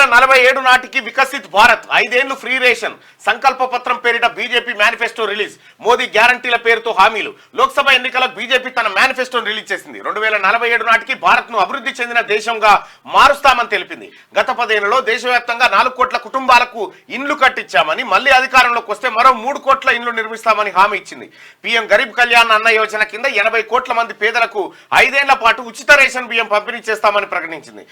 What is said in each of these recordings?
2047 నాటికి వికసిత్ భారత్ 5 ఏళ్లు free ration సంకల్ప పత్రం పేరిట బీజేపీ మేనిఫెస్టో రిలీజ్ మోదీ గ్యారంటీల పేరుతో హామీలు లోక్సభ ఎన్నికలకు బీజేపీ తన మేనిఫెస్టోను రిలీజ్ చేసింది 2047 నాటికి భారత్ ను అభివృద్ధి చెందిన దేశంగా మారుస్తామని తెలిపింది గత 10 ఏళ్లలో దేశవ్యాప్తంగా 4 కోట్ల కుటుంబాలకు ఇండ్లు కట్టించామని మళ్ళీ అధికారంలోకి వస్తే మరో 3 కోట్ల ఇండ్లు నిర్మిస్తామని హామీ ఇచ్చింది పీఎం గరీబ్ కళ్యాణ్ అన్న యోజన కింద 80 కోట్ల మంది పేదలకు 5 ఏళ్ల పాటు ఉచిత రేషన్ బియ్యం పంపిణీ చేస్తామని ప్రకటించింది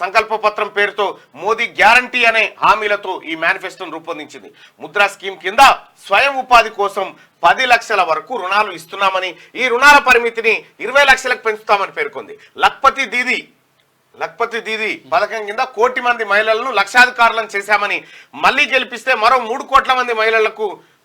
సంకల్ప పత్రం పేరుతో మోదీ గ్యారంటీ అనే హామీలతో ఈ మేనిఫెస్టోను రూపొందించింది ముద్రా స్కీమ్ కింద స్వయం ఉపాధి కోసం 10 లక్షల వరకు రుణాలు ఇస్తున్నామని ఈ రుణాల పరిమితిని 20 లక్షలకు పెంచుతామని పేర్కొంది లక్పతి దీది పథకం కింద 1 కోటి మంది మహిళలను లక్షాధికారులను చేశామని మళ్ళీ గెలిపిస్తే మరో 3 కోట్ల మంది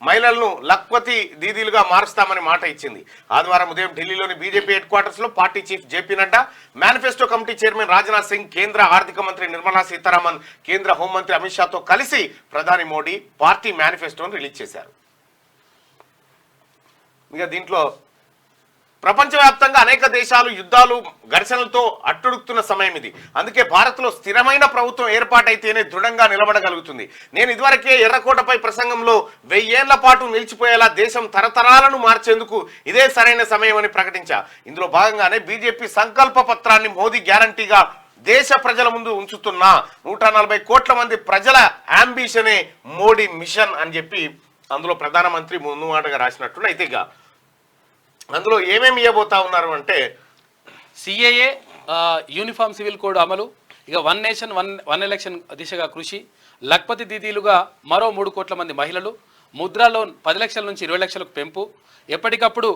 మహిళలను లక్పతి దీదీలుగా మారుస్తామని మాట ఇచ్చింది ఆదివారం ఉదయం ఢిల్లీలోని బీజేపీ హెడ్ క్వార్టర్స్ లో party chief JP Nadda manifesto committee chairman Rajnath Singh కేంద్ర ఆర్థిక మంత్రి నిర్మలా సీతారామన్ కేంద్ర హోంమంత్రి అమిత్ షాతో కలిసి ప్రధాని మోడీ పార్టీ మేనిఫెస్టోను రిలీజ్ చేశారు ఇక దీంట్లో ప్రపంచవ్యాప్తంగా అనేక దేశాలు యుద్ధాలు ఘర్షణలతో అట్టుడుకుతున్న సమయం ఇది అందుకే భారత్లో స్థిరమైన ప్రభుత్వం ఏర్పాటైతేనే దృఢంగా నిలబడగలుగుతుంది నేను ఇదివరకే ఎర్రకోటపై ప్రసంగంలో 1000 ఏళ్ల పాటు నిలిచిపోయేలా దేశం తరతరాలను మార్చేందుకు ఇదే సరైన సమయం అని ప్రకటించా ఇందులో భాగంగానే బీజేపీ సంకల్ప పత్రాన్ని మోదీ గ్యారంటీగా దేశ ప్రజల ముందు ఉంచుతున్న 140 కోట్ల మంది ప్రజల అంబిషనే మోడీ మిషన్ అని చెప్పి అందులో ప్రధానమంత్రి ముందు మాటగా రాసినట్టు అయితే ఇక అందులో ఏమేమి ఇవ్వబోతా ఉన్నారు అంటే సిఏఏ యూనిఫామ్ సివిల్ కోడ్ అమలు ఇక 1 నేషన్ 1 ఎలక్షన్ దిశగా కృషి లక్పతి దీదీలుగా మరో 3 కోట్ల మంది మహిళలు ముద్రా లోన్ 10 లక్షల నుంచి 20 లక్షలకు పెంపు ఎప్పటికప్పుడు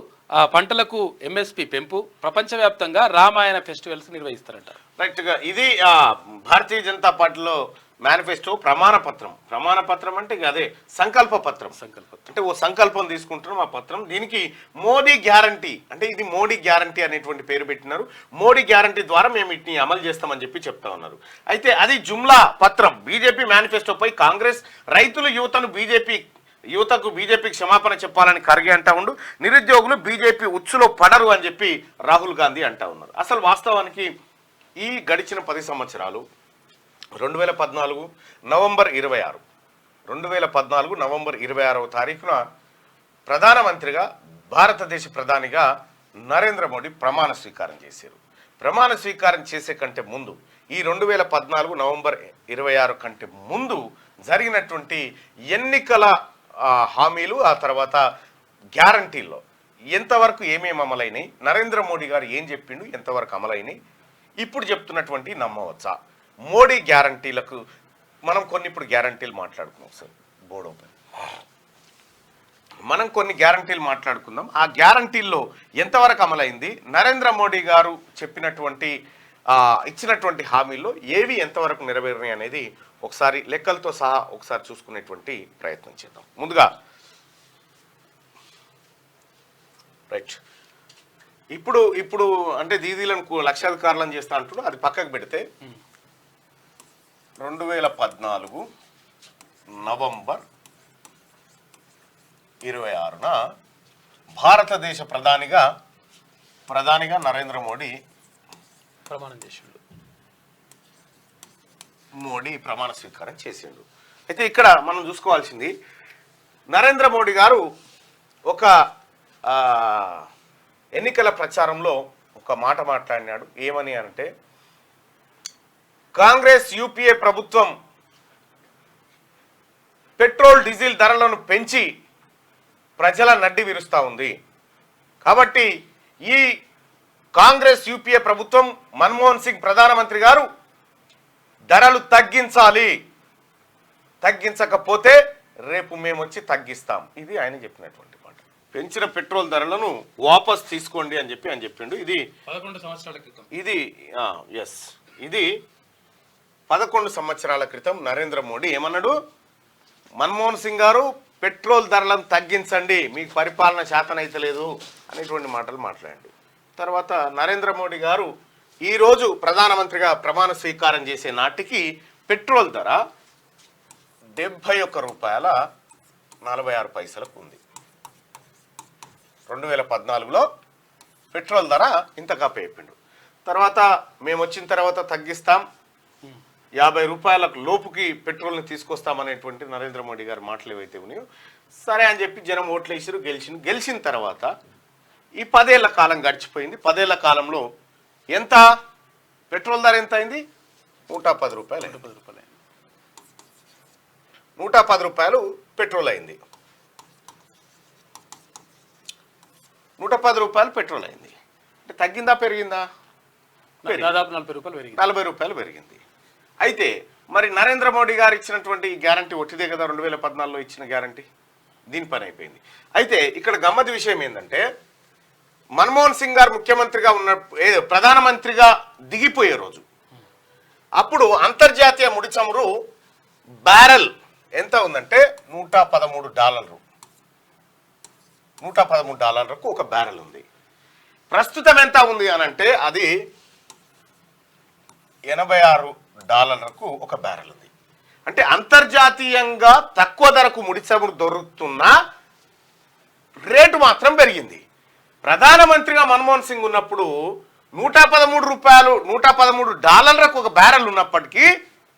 పంటలకు ఎంఎస్పి పెంపు ప్రపంచవ్యాప్తంగా రామాయణ ఫెస్టివల్స్ నిర్వహిస్తారంట రైట్గా ఇది భారతీయ జనతా పార్టీలో మేనిఫెస్టో ప్రమాణ పత్రం అంటే అదే సంకల్ప పత్రం అంటే ఓ సంకల్పం తీసుకుంటున్నాం ఆ పత్రం దీనికి మోడీ గ్యారంటీ అంటే ఇది మోడీ గ్యారంటీ అనేటువంటి పేరు పెట్టినారు మోడీ గ్యారంటీ ద్వారా మేము వీటిని అమలు చేస్తామని చెప్పి చెప్తా ఉన్నారు అయితే అది జుమ్లా పత్రం బీజేపీ మేనిఫెస్టోపై కాంగ్రెస్ రైతులు యువతకు బీజేపీకి క్షమాపణ చెప్పాలని ఖర్గే అంటా ఉండు నిరుద్యోగులు బీజేపీ ఉచ్చులో పడరు అని చెప్పి రాహుల్ గాంధీ అంటా ఉన్నారు అసలు వాస్తవానికి ఈ గడిచిన 10 సంవత్సరాలు 2014 నవంబర్ 26వ తారీఖున ప్రధానమంత్రిగా భారతదేశ ప్రధానిగా నరేంద్ర మోడీ ప్రమాణ స్వీకారం చేశారు ప్రమాణ స్వీకారం చేసే కంటే ముందు ఈ 2014 నవంబర్ 26 కంటే ముందు జరిగినటువంటి ఎన్నికల హామీలు ఆ తర్వాత గ్యారంటీల్లో ఎంతవరకు ఏమేమి అమలైనాయి నరేంద్ర మోడీ గారు ఏం చెప్పిండు ఎంతవరకు అమలైనాయి ఇప్పుడు చెప్తున్నటువంటి నమ్మవచ్చా మోడీ గ్యారంటీలకు మనం ఇప్పుడు గ్యారంటీలు మాట్లాడుకున్నాం సార్ బోర్డు ఓపెన్ మనం కొన్ని గ్యారంటీలు మాట్లాడుకుందాం ఆ గ్యారంటీల్లో ఎంతవరకు అమలైంది నరేంద్ర మోడీ గారు చెప్పినటువంటి ఇచ్చినటువంటి హామీల్లో ఏవి ఎంతవరకు నెరవేరినాయి అనేది ఒకసారి లెక్కలతో సహా ఒకసారి చూసుకునేటువంటి ప్రయత్నం చేద్దాం ముందుగా రైట్ ఇప్పుడు అంటే దీదీలను లక్షాధికారులను చేస్తా అంటున్నాడు అది పక్కకు పెడితే 2014 నవంబర్ 26న భారతదేశ ప్రధానిగా నరేంద్ర మోడీ ప్రమాణం చేసిండు ప్రమాణ స్వీకారం చేసిండు అయితే ఇక్కడ మనం చూసుకోవాల్సింది నరేంద్ర మోడీ గారు ఒక ఎన్నికల ప్రచారంలో ఒక మాట మాట్లాడినాడు ఏమని అంటే కాంగ్రెస్ యూపీఏ ప్రభుత్వం పెట్రోల్ డీజిల్ ధరలను పెంచి ప్రజల నడ్డి విరుస్తూ ఉంది కాబట్టి ఈ కాంగ్రెస్ యూపీఏ ప్రభుత్వం మన్మోహన్ సింగ్ ప్రధానమంత్రి గారు ధరలు తగ్గించకపోతే రేపు మేము వచ్చి తగ్గిస్తాం ఇది ఆయన చెప్పినటువంటి మాట పెంచిన పెట్రోల్ ధరలను వాపస్ తీసుకోండి అని చెప్పి ఆయన చెప్పిండు ఇది 11 సంవత్సరాల క్రితం ఇది 11 సంవత్సరాల క్రితం నరేంద్ర మోడీ ఏమన్నాడు మన్మోహన్ సింగ్ గారు పెట్రోల్ ధరలను తగ్గించండి మీకు పరిపాలన చేతనైతలేదు అనేటువంటి మాటలు మాట్లాడండి తర్వాత నరేంద్ర మోడీ గారు ఈరోజు ప్రధానమంత్రిగా ప్రమాణ స్వీకారం చేసే నాటికి పెట్రోల్ ధర 71 రూపాయల 46 పైసలకు ఉంది 2014లో పెట్రోల్ ధర ఇంతగా పేపిండు తర్వాత మేము వచ్చిన తర్వాత తగ్గిస్తాం 50 రూపాయలకు లోపుకి పెట్రోల్ని తీసుకొస్తామనేటువంటి నరేంద్ర మోడీ గారి మాటలు ఏవైతే ఉన్నాయో సరే అని చెప్పి జనం ఓట్లు వేసారు, గెలిచిన తర్వాత ఈ 10 ఏళ్ల కాలం గడిచిపోయింది. 10 ఏళ్ల కాలంలో ఎంత పెట్రోల్ ధర ఎంత అయింది? 110 రూపాయలు. 110 రూపాయలు పెట్రోల్ అయింది. 110 రూపాయలు పెట్రోల్ అయింది. అంటే తగ్గిందా పెరిగిందా? దాదాపు 40 రూపాయలు పెరిగింది. 40 రూపాయలు పెరిగింది. అయితే మరి నరేంద్ర మోడీ గారు ఇచ్చినటువంటి గ్యారంటీ ఒట్టిదే కదా, 2014లో ఇచ్చిన గ్యారంటీ, దీని పని అయిపోయింది. అయితే ఇక్కడ గమ్మత్ విషయం ఏంటంటే మన్మోహన్ సింగ్ గారు ముఖ్యమంత్రిగా ఉన్న ప్రధానమంత్రిగా దిగిపోయే రోజు అప్పుడు అంతర్జాతీయ ముడి చమురు బ్యారెల్ ఎంత ఉందంటే $113. $113 ఒక బ్యారెల్ ఉంది. ప్రస్తుతం ఎంత ఉంది అని అంటే అది $86 ఒక బ్యారెల్ ఉంది. అంటే అంతర్జాతీయంగా తక్కువ ధరకు ముడి చమురు దొరుకుతున్న రేటు మాత్రం పెరిగింది. ప్రధానమంత్రిగా మన్మోహన్ సింగ్ ఉన్నప్పుడు $113 ఒక బ్యారెల్ ఉన్నప్పటికీ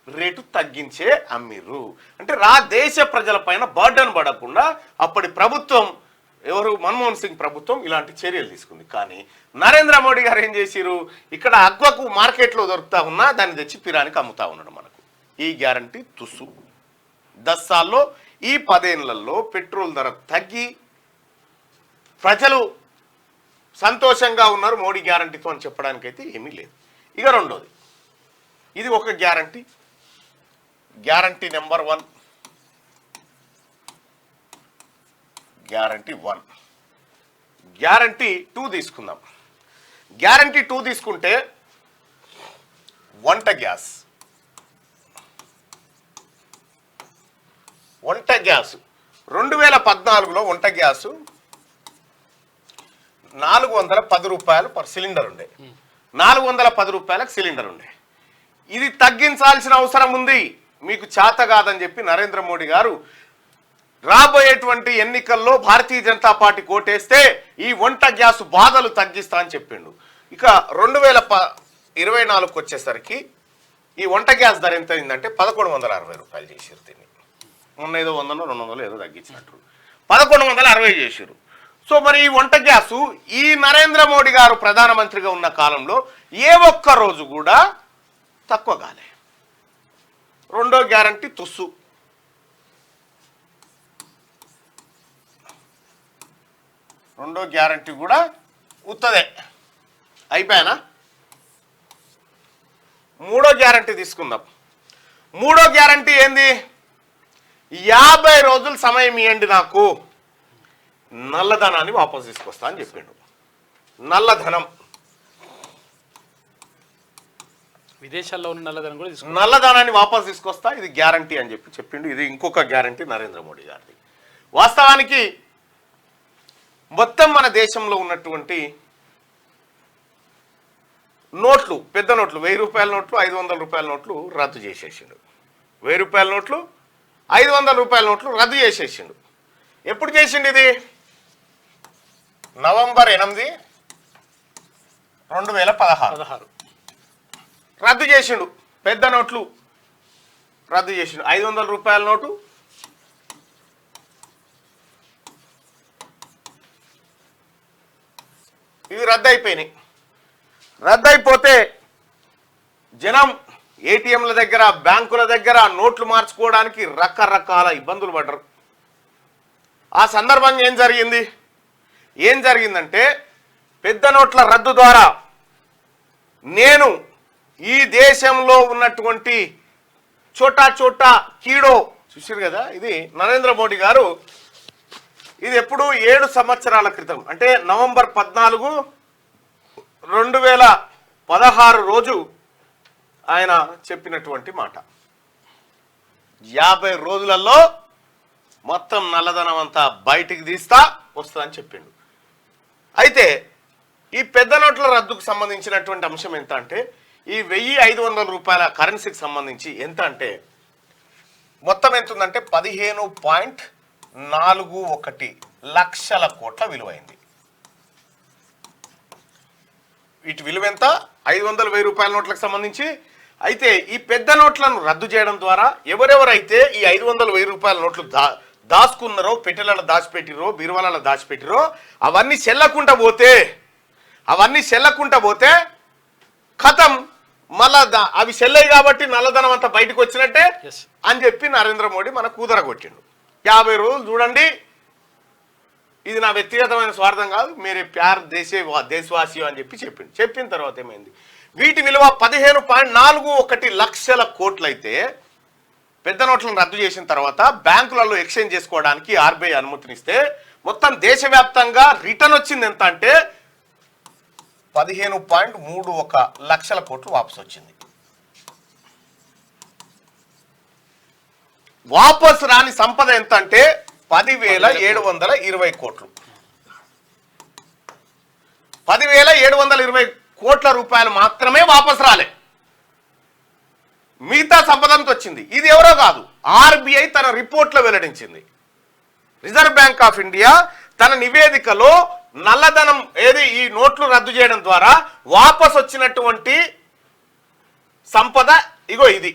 రేటు తగ్గించే అమ్మిర్రు. అంటే దేశ ప్రజల పైన బర్డన్ పడకుండా అప్పటి ప్రభుత్వం, ఎవరు మన్మోహన్ సింగ్ ప్రభుత్వం ఇలాంటి చర్యలు తీసుకుంది. కానీ నరేంద్ర మోడీ గారు ఏం చేసిరు, ఇక్కడ అగ్వకు మార్కెట్లో దొరుకుతా ఉన్నా దాన్ని తెచ్చి పిరానికి అమ్ముతా ఉన్నాడు. మనకు ఈ గ్యారంటీ తుస్సు. 10 సార్లో ఈ 10 ఏళ్లలో పెట్రోల్ ధర తగ్గి ప్రజలు సంతోషంగా ఉన్నారు మోడీ గ్యారంటీతో అని చెప్పడానికైతే ఏమీ లేదు. ఇక రెండోది, ఇది ఒక guarantee, guarantee number 1, guarantee 1. Guarantee 2 తీసుకుందాం. గ్యారంటీ 2 తీసుకుంటే వంట గ్యాస్ 2014లో వంట గ్యాసు 410 రూపాయలు పర్ సిలిండర్ ఉండే, 410 రూపాయలకు సిలిండర్ ఉండే. ఇది తగ్గించాల్సిన అవసరం ఉంది, మీకు చేత కాదని చెప్పి నరేంద్ర మోడీ గారు రాబోయేటువంటి ఎన్నికల్లో భారతీయ జనతా పార్టీ కోటేస్తే ఈ వంట గ్యాస్ బాధలు తగ్గిస్తా అని చెప్పిండు. ఇక 2024కు వచ్చేసరికి ఈ వంట గ్యాస్ ధర ఎంత అయిందంటే 1160 రూపాయలు చేసారు. దీన్ని మొన్న ఏదో 100-200 ఏదో తగ్గించినట్టు 1160 చేసారు. సో మరి ఈ వంట గ్యాసు ఈ నరేంద్ర మోడీ గారు ప్రధానమంత్రిగా ఉన్న కాలంలో ఏ ఒక్క రోజు కూడా తక్కువ కాలే. రెండో గ్యారంటీ తుస్సు. రెండో గ్యారంటీ కూడా ఉత్తదే, అయిపోయానా? మూడో గ్యారంటీ తీసుకుందాం. మూడో గ్యారంటీ ఏంది? 50 రోజులు సమయం ఇవ్వండి, నాకు నల్లధనాన్ని వాపసు తీసుకొస్తా అని చెప్పిండు. నల్లధనం, విదేశాల్లో ఉన్న నల్లధనం కూడా నల్లధనాన్ని వాపసు తీసుకొస్తా, ఇది గ్యారంటీ అని చెప్పిండు. ఇది ఇంకొక గ్యారంటీ నరేంద్ర మోడీ గారిది. వాస్తవానికి మొత్తం మన దేశంలో ఉన్నటువంటి నోట్లు, పెద్ద నోట్లు, 1000 రూపాయల నోట్లు, 500 రూపాయల నోట్లు రద్దు చేసేసిండు. 1000 రూపాయల నోట్లు, 500 రూపాయల నోట్లు రద్దు చేసేసిండు. ఎప్పుడు చేసిండు ఇది? నవంబర్ 8, 2016 రద్దు చేసిండు. పెద్ద నోట్లు రద్దు చేసిండు. 500 రూపాయల నోటు, ఇవి రద్దు అయిపోయినాయి. రద్దు అయిపోతే జనం ఏటీఎంల దగ్గర, బ్యాంకుల దగ్గర నోట్లు మార్చుకోవడానికి రకరకాల ఇబ్బందులు పడ్డరు. ఆ సందర్భంగా ఏం జరిగిందంటే పెద్ద నోట్ల రద్దు ద్వారా నేను ఈ దేశంలో ఉన్నటువంటి చోటా కీడో చూసారు కదా, ఇది నరేంద్ర మోడీ గారు ఇది ఎప్పుడు 7 సంవత్సరాల క్రితం, అంటే నవంబర్ 14, 2016 రోజు ఆయన చెప్పినటువంటి మాట. 50 రోజులలో మొత్తం నల్లధనం అంతా బయటికి తీస్తా వస్తుందని చెప్పిండు. అయితే ఈ పెద్ద నోట్ల రద్దుకు సంబంధించినటువంటి అంశం ఎంత అంటే ఈ 1500 రూపాయల కరెన్సీకి సంబంధించి ఎంత అంటే మొత్తం ఎంత ఉందంటే 15.41 లక్షల కోట్ల విలువైంది. వీటి విలువ ఎంత? 500, 1000 రూపాయల నోట్లకు సంబంధించి అయితే ఈ పెద్ద నోట్లను రద్దు చేయడం ద్వారా ఎవరెవరైతే ఈ 500 1000 రూపాయల నోట్లు దాచుకున్నారో, పెట్టెలలో దాచిపెట్టిరో, బీరువాలలో దాచిపెట్టిరో అవన్నీ చెల్లకుంటా పోతే కథం మళ్ళా అవి చెల్లయి కాబట్టి నల్లధనం అంతా బయటకు వచ్చినట్టే అని చెప్పి నరేంద్ర మోడీ మన కూదర కొట్టిండు. 50 రోజులు చూడండి, ఇది నా వ్యక్తిగతమైన స్వార్థం కాదు, మీరే ప్యార్ దేశవాసి అని చెప్పి చెప్పిన తర్వాత ఏమైంది, వీటి విలువ 15.41 లక్షల కోట్లు అయితే పెద్ద నోట్లను రద్దు చేసిన తర్వాత బ్యాంకులలో ఎక్స్చేంజ్ చేసుకోవడానికి ఆర్బీఐ అనుమతినిస్తే మొత్తం దేశవ్యాప్తంగా రిటర్న్ వచ్చింది ఎంత అంటే 15.31 లక్షల కోట్లు వాపసు వచ్చింది. వాపసు రాని సంపద ఎంత అంటే 10,720 కోట్లు. 10,720 కోట్ల రూపాయలు మాత్రమే వాపసు రాలే, మిగతా సంపదంతా వచ్చింది. ఇది ఎవరో కాదు, ఆర్బీఐ తన రిపోర్ట్లో వెల్లడించింది. రిజర్వ్ బ్యాంక్ ఆఫ్ ఇండియా తన నివేదికలో నల్లధనం ఈ నోట్లు రద్దు చేయడం ద్వారా వాపసు వచ్చినటువంటి సంపద ఇగో ఇది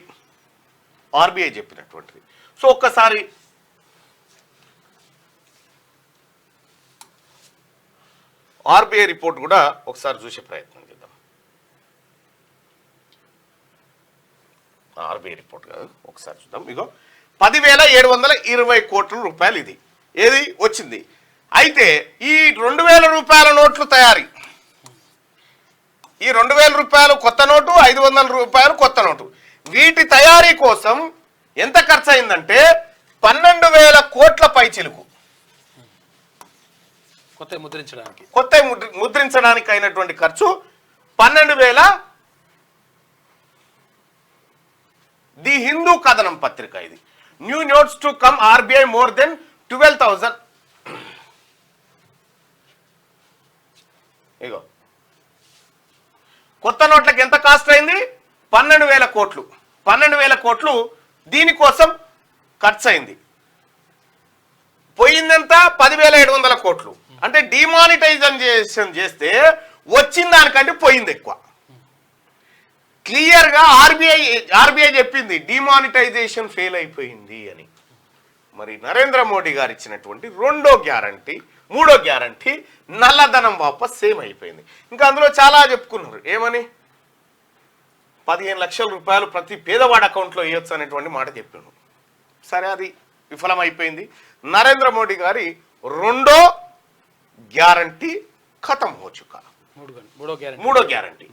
ఆర్బీఐ చెప్పినటువంటిది. సో ఒక్కసారి ఆర్బీఐ రిపోర్ట్ కూడా ఒకసారి చూసే ప్రయత్నం చేద్దాం. ఆర్బీఐ రిపోర్ట్ కాదు, ఒకసారి చూద్దాం. ఇగో 10,720 కోట్ల రూపాయలు ఇది ఏది వచ్చింది. అయితే ఈ 2,000 రూపాయల నోట్లు తయారీ, ఈ 2,000 రూపాయలు కొత్త నోటు, 500 రూపాయలు కొత్త నోటు, వీటి తయారీ కోసం ఎంత ఖర్చు అయిందంటే 12,000 కోట్ల పైచిలుకు. కొత్త ముద్రించడానికి అయినటువంటి ఖర్చు 12,000. ది హిందూ కథనం పత్రిక ఇది. New notes to come RBI more than 12,000. ఇగో కొత్త నోట్లకు ఎంత కాస్ట్ అయింది, 12,000 కోట్లు. 12,000 కోట్లు దీనికోసం ఖర్చు అయింది. పోయిందంతా 10,700 కోట్లు. అంటే డిమానిటైజేషన్ చేస్తే వచ్చిన దానికంటే పోయింది ఎక్కువ. క్లియర్ గా ఆర్బీఐ చెప్పింది డిమానిటైజేషన్ ఫెయిల్ అయిపోయింది అని. మరి నరేంద్ర మోడీ గారు ఇచ్చినటువంటి మూడో గ్యారంటీ నల్లధనం వాపస్ సేమ్ అయిపోయింది. ఇంకా అందులో చాలా చెప్పుకున్నారు. ఏమని 15 లక్షల రూపాయలు ప్రతి పేదవాడి అకౌంట్లో వేయొచ్చు అనేటువంటి మాట చెప్పాను. సరే, అది విఫలమైపోయింది. నరేంద్ర మోడీ గారి రెండో గ్యారంటీ ఖతం హో చుకా. మూడో గ్యారంటీ